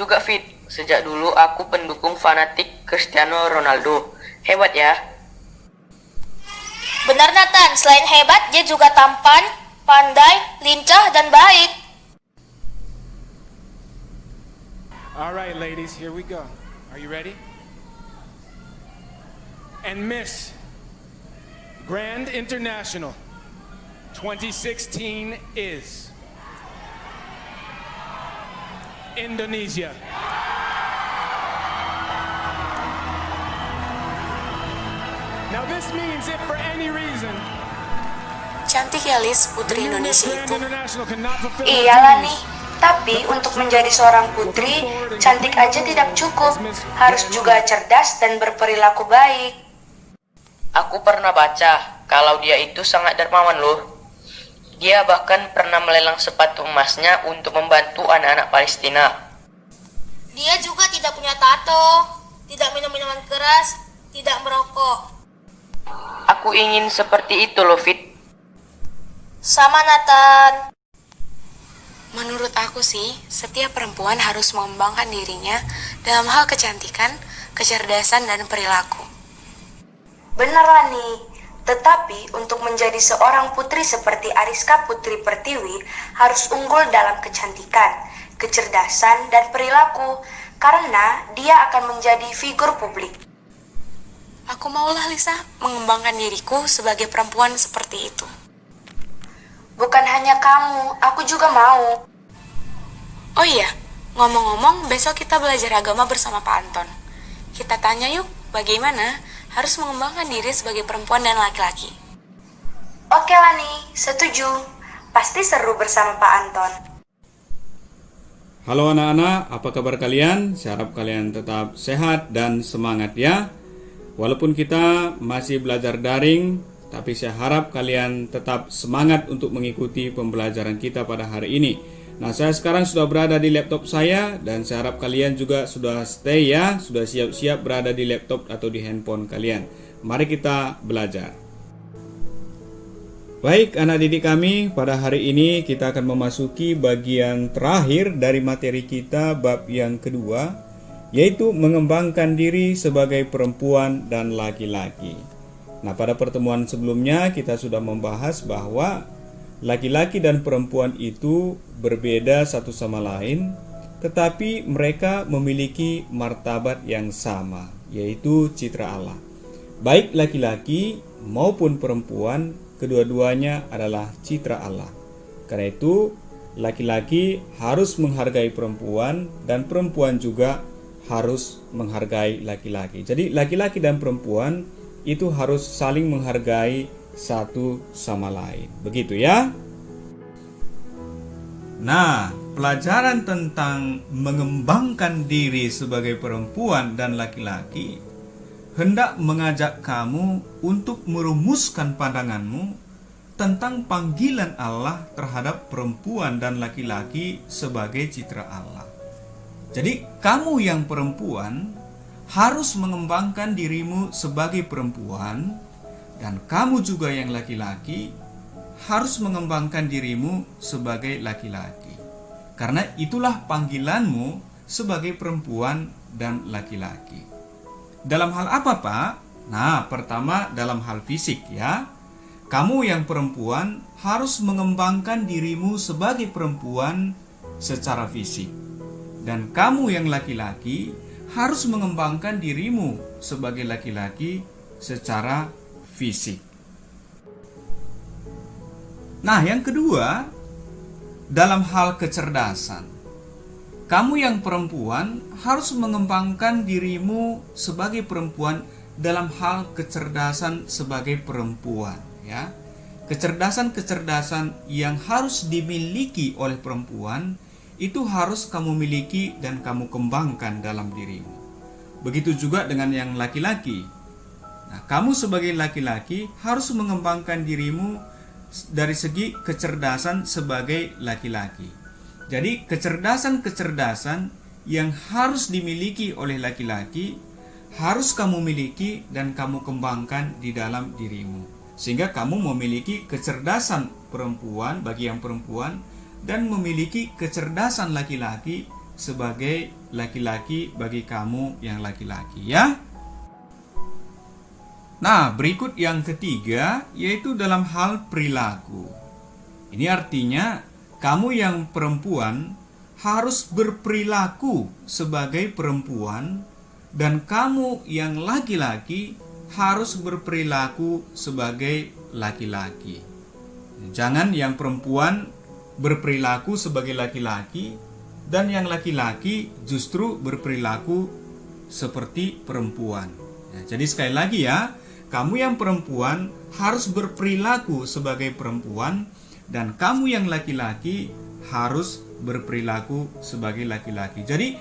juga, Fit. Sejak dulu aku pendukung fanatik Cristiano Ronaldo. Hebat ya. Benar Nathan, selain hebat, dia juga tampan, pandai, lincah, dan baik. Alright ladies, here we go. Are you ready? And Miss Grand International 2016 is Indonesia. Now this means if for any reason Cantik ya Lis, putri the new Miss Indonesia Grand itu. International cannot fulfill her Iyalah nih, duties, tapi untuk menjadi seorang putri, cantik aja tidak cukup. Harus juga cerdas dan berperilaku baik. Aku pernah baca kalau dia itu sangat dermawan loh. Dia bahkan pernah melelang sepatu emasnya untuk membantu anak-anak Palestina. Dia juga tidak punya tato, tidak minum minuman keras, tidak merokok. Aku ingin seperti itu loh, Fit. Sama Nathan. Menurut aku sih, setiap perempuan harus mengembangkan dirinya dalam hal kecantikan, kecerdasan, dan perilaku. Beneran nih, tetapi untuk menjadi seorang putri seperti Ariska Putri Pertiwi harus unggul dalam kecantikan, kecerdasan, dan perilaku karena dia akan menjadi figur publik. Aku maulah Lisa mengembangkan diriku sebagai perempuan seperti itu. Bukan hanya kamu, aku juga mau. Oh iya, ngomong-ngomong besok kita belajar agama bersama Pak Anton. Kita tanya yuk, bagaimana harus mengembangkan diri sebagai perempuan dan laki-laki. Oke Lani, setuju. Pasti seru bersama Pak Anton. Halo anak-anak, apa kabar kalian? Saya harap kalian tetap sehat dan semangat ya. Walaupun kita masih belajar daring, tapi saya harap kalian tetap semangat untuk mengikuti pembelajaran kita pada hari ini. Nah, saya sekarang sudah berada di laptop saya dan saya harap kalian juga sudah stay ya, sudah siap-siap berada di laptop atau di handphone kalian. Mari kita belajar. Baik anak didik kami, pada hari ini kita akan memasuki bagian terakhir dari materi kita bab yang kedua, yaitu mengembangkan diri sebagai perempuan dan laki-laki. Nah, pada pertemuan sebelumnya kita sudah membahas bahwa laki-laki dan perempuan itu berbeda satu sama lain, tetapi mereka memiliki martabat yang sama, yaitu citra Allah. Baik laki-laki maupun perempuan, kedua-duanya adalah citra Allah. Karena itu, laki-laki harus menghargai perempuan dan perempuan juga harus menghargai laki-laki. Jadi laki-laki dan perempuan itu harus saling menghargai satu sama lain. Begitu ya. Nah, pelajaran tentang mengembangkan diri sebagai perempuan dan laki-laki hendak mengajak kamu untuk merumuskan pandanganmu tentang panggilan Allah terhadap perempuan dan laki-laki sebagai citra Allah. Jadi, kamu yang perempuan harus mengembangkan dirimu sebagai perempuan, dan kamu juga yang laki-laki harus mengembangkan dirimu sebagai laki-laki. Karena itulah panggilanmu sebagai perempuan dan laki-laki. Dalam hal apa, Pak? Nah, pertama dalam hal fisik ya. Kamu yang perempuan harus mengembangkan dirimu sebagai perempuan secara fisik. Dan kamu yang laki-laki harus mengembangkan dirimu sebagai laki-laki secara fisik. Nah, yang kedua, dalam hal kecerdasan. Kamu yang perempuan harus mengembangkan dirimu sebagai perempuan dalam hal kecerdasan sebagai perempuan, ya. Kecerdasan-kecerdasan yang harus dimiliki oleh perempuan itu harus kamu miliki dan kamu kembangkan dalam dirimu. Begitu juga dengan yang laki-laki. Nah, kamu sebagai laki-laki harus mengembangkan dirimu dari segi kecerdasan sebagai laki-laki. Jadi, kecerdasan-kecerdasan yang harus dimiliki oleh laki-laki harus kamu miliki dan kamu kembangkan di dalam dirimu. Sehingga kamu memiliki kecerdasan perempuan bagi yang perempuan dan memiliki kecerdasan laki-laki sebagai laki-laki bagi kamu yang laki-laki ya. Nah, berikut yang ketiga yaitu dalam hal perilaku. Ini artinya kamu yang perempuan harus berperilaku sebagai perempuan dan kamu yang laki-laki harus berperilaku sebagai laki-laki. Jangan yang perempuan berperilaku sebagai laki-laki dan yang laki-laki justru berperilaku seperti perempuan. Jadi sekali lagi ya, kamu yang perempuan harus berperilaku sebagai perempuan dan kamu yang laki-laki harus berperilaku sebagai laki-laki. Jadi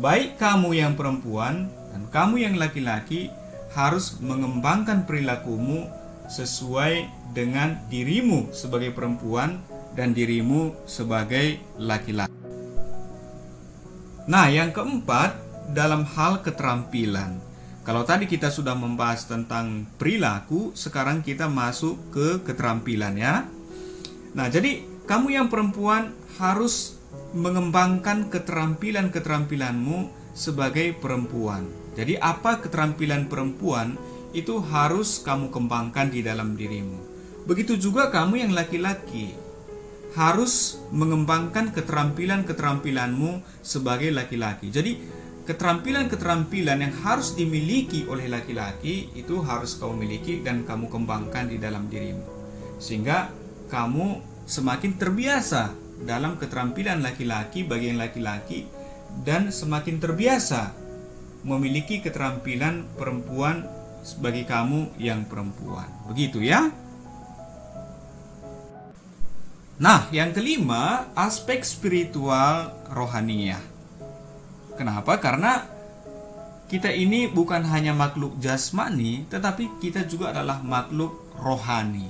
baik kamu yang perempuan dan kamu yang laki-laki harus mengembangkan perilakumu sesuai dengan dirimu sebagai perempuan dan dirimu sebagai laki-laki. Nah, yang keempat dalam hal keterampilan. Kalau tadi kita sudah membahas tentang perilaku, sekarang kita masuk ke keterampilan ya. Nah, jadi kamu yang perempuan harus mengembangkan keterampilan-keterampilanmu sebagai perempuan. Jadi apa keterampilan perempuan itu harus kamu kembangkan di dalam dirimu. Begitu juga kamu yang laki-laki harus mengembangkan keterampilan-keterampilanmu sebagai laki-laki. Jadi keterampilan-keterampilan yang harus dimiliki oleh laki-laki itu harus kamu miliki dan kamu kembangkan di dalam dirimu. Sehingga kamu semakin terbiasa dalam keterampilan laki-laki bagi yang laki-laki dan semakin terbiasa memiliki keterampilan perempuan bagi kamu yang perempuan. Begitu ya. Nah, yang kelima, aspek spiritual rohaniyah. Kenapa? Karena kita ini bukan hanya makhluk jasmani, tetapi kita juga adalah makhluk rohani.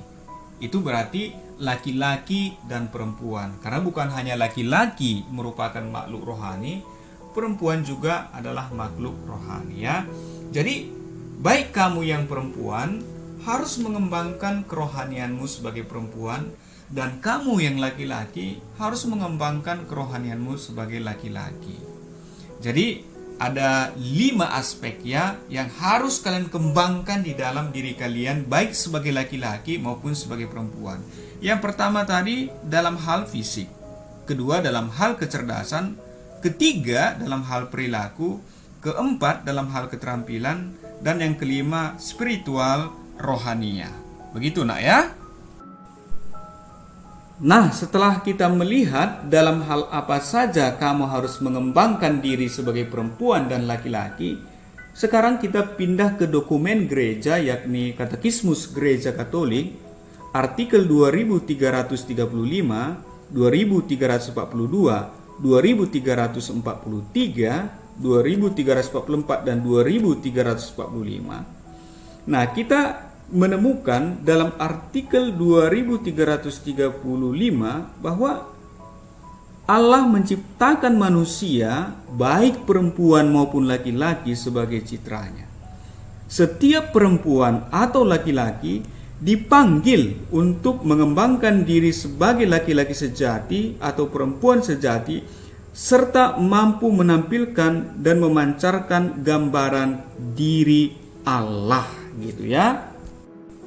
Itu berarti laki-laki dan perempuan. Karena bukan hanya laki-laki merupakan makhluk rohani, perempuan juga adalah makhluk rohani ya. Jadi, baik kamu yang perempuan harus mengembangkan kerohanianmu sebagai perempuan dan kamu yang laki-laki harus mengembangkan kerohanianmu sebagai laki-laki. Jadi ada 5 aspek ya yang harus kalian kembangkan di dalam diri kalian baik sebagai laki-laki maupun sebagai perempuan. Yang pertama tadi dalam hal fisik, kedua dalam hal kecerdasan, ketiga dalam hal perilaku, keempat dalam hal keterampilan, dan yang kelima spiritual rohaniah. Begitu nak ya. Nah, setelah kita melihat dalam hal apa saja kamu harus mengembangkan diri sebagai perempuan dan laki-laki, sekarang kita pindah ke dokumen gereja yakni Katekismus Gereja Katolik, artikel 2335, 2342, 2343, 2344, dan 2345. Nah, kita menemukan dalam artikel 2335 bahwa Allah menciptakan manusia baik perempuan maupun laki-laki sebagai citranya. Setiap perempuan atau laki-laki dipanggil untuk mengembangkan diri sebagai laki-laki sejati atau perempuan sejati serta mampu menampilkan dan memancarkan gambaran diri Allah gitu ya.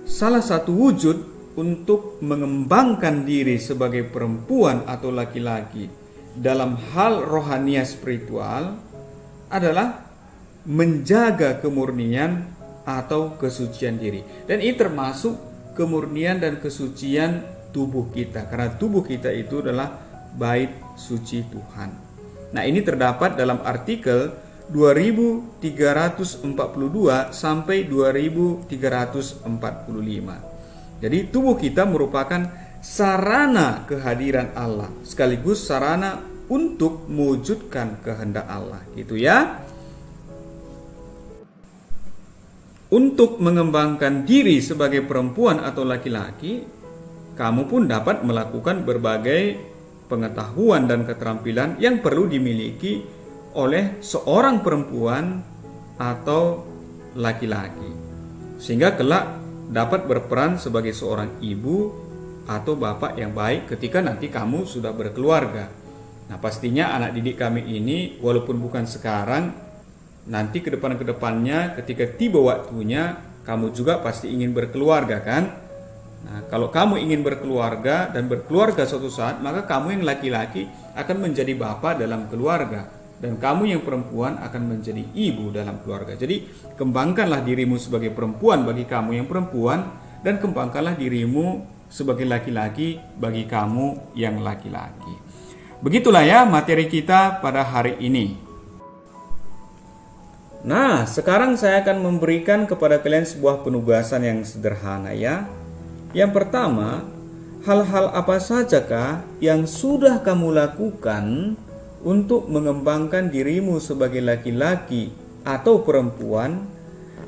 Salah satu wujud untuk mengembangkan diri sebagai perempuan atau laki-laki dalam hal rohania spiritual adalah menjaga kemurnian atau kesucian diri. Dan ini termasuk kemurnian dan kesucian tubuh kita. Karena tubuh kita itu adalah bait suci Tuhan. Nah, ini terdapat dalam artikel 2342 sampai 2345. Jadi tubuh kita merupakan sarana kehadiran Allah, sekaligus sarana untuk mewujudkan kehendak Allah, gitu ya. Untuk mengembangkan diri sebagai perempuan atau laki-laki, kamu pun dapat melakukan berbagai pengetahuan dan keterampilan yang perlu dimiliki oleh seorang perempuan atau laki-laki, sehingga kelak dapat berperan sebagai seorang ibu atau bapak yang baik ketika nanti kamu sudah berkeluarga. Nah, pastinya anak didik kami ini walaupun bukan sekarang, nanti ke depannya ketika tiba waktunya kamu juga pasti ingin berkeluarga kan? Nah, kalau kamu ingin berkeluarga dan berkeluarga suatu saat, maka kamu yang laki-laki akan menjadi bapak dalam keluarga dan kamu yang perempuan akan menjadi ibu dalam keluarga. Jadi, kembangkanlah dirimu sebagai perempuan bagi kamu yang perempuan dan kembangkanlah dirimu sebagai laki-laki bagi kamu yang laki-laki. Begitulah ya materi kita pada hari ini. Nah, sekarang saya akan memberikan kepada kalian sebuah penugasan yang sederhana ya. Yang pertama, hal-hal apa sajakah yang sudah kamu lakukan untuk mengembangkan dirimu sebagai laki-laki atau perempuan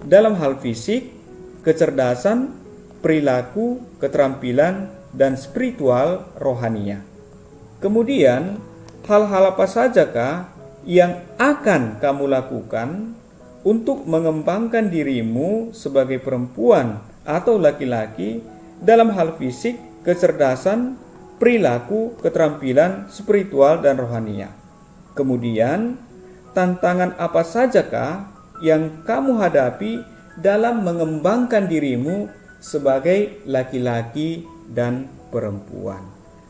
dalam hal fisik, kecerdasan, perilaku, keterampilan, dan spiritual rohania. Kemudian, hal-hal apa sajakah yang akan kamu lakukan untuk mengembangkan dirimu sebagai perempuan atau laki-laki dalam hal fisik, kecerdasan, perilaku, keterampilan, spiritual, dan rohania. Kemudian, tantangan apa sajakah yang kamu hadapi dalam mengembangkan dirimu sebagai laki-laki dan perempuan.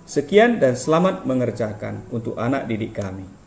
Sekian dan selamat mengerjakan untuk anak didik kami.